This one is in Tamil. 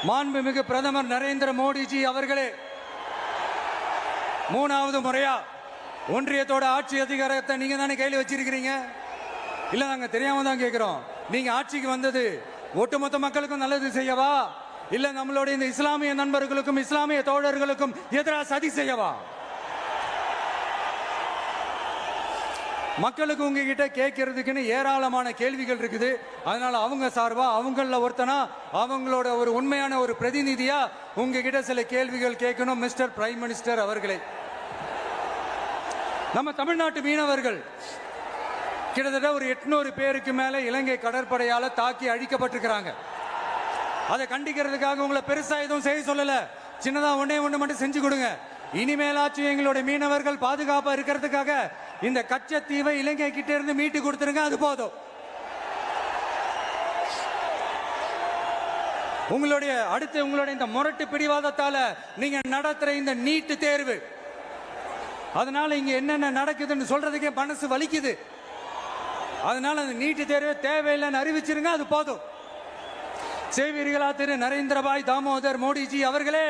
மாண்புமிகு பிரதமர் நரேந்திர மோடிஜி அவர்களே, 3வது முறையா ஒன்றியத்தோட ஆட்சி அதிகாரத்தை நீங்க தானே கையில் வச்சிருக்கிறீங்க. இல்ல நாங்க தெரியாம தான் கேட்கிறோம். நீங்க ஆட்சிக்கு வந்தது ஒட்டுமொத்த மக்களுக்கும் நல்லது செய்யவா, இல்ல நம்மளுடைய இந்த இஸ்லாமிய நண்பர்களுக்கும் இஸ்லாமிய தோழர்களுக்கும் எதிராக சதி செய்யவா? மக்களுக்கு உங்ககிட்ட கேட்கறதுக்குன்னு ஏராளமான கேள்விகள் இருக்குது. அதனால அவங்க சார்பா அவங்கள ஒருத்தனா அவங்களோட ஒரு உண்மையான ஒரு பிரதிநிதியா உங்ககிட்ட சில கேள்விகள் கேட்கணும். மிஸ்டர் பிரைம் மினிஸ்டர் அவர்களே, நம்ம தமிழ்நாட்டு மீனவர்கள் கிட்டத்தட்ட ஒரு 800 பேருக்கு மேல இலங்கை கடற்படையால தாக்கி அழிக்கப்பட்டிருக்கிறாங்க. அதை கண்டிக்கிறதுக்காக உங்களை பெருசா எதுவும் செய்ய சொல்லல, சின்னதா ஒண்ணு மட்டும் செஞ்சு கொடுங்க. இனிமேலாச்சும் எங்களுடைய மீனவர்கள் பாதுகாப்பா இருக்கிறதுக்காக இந்த கச்சத்தீவை இலங்கை கிட்ட இருந்து மீட்டு கொடுத்துருங்க, அது போதும். உங்களுடைய இந்த முரட்டு பிடிவாதத்தால நீங்க நடத்துற இந்த நீட்டு தேர்வு, அதனால இங்க என்னென்ன நடக்குதுன்னு சொல்றதுக்கே மனசு வலிக்குது. அதனால அந்த நீட்டு தேர்வு தேவையில்லைன்னு அறிவிச்சிருங்க, அது போதும். செய்வீர்களா திரு நரேந்திரபாய் தாமோதர் மோடிஜி அவர்களே?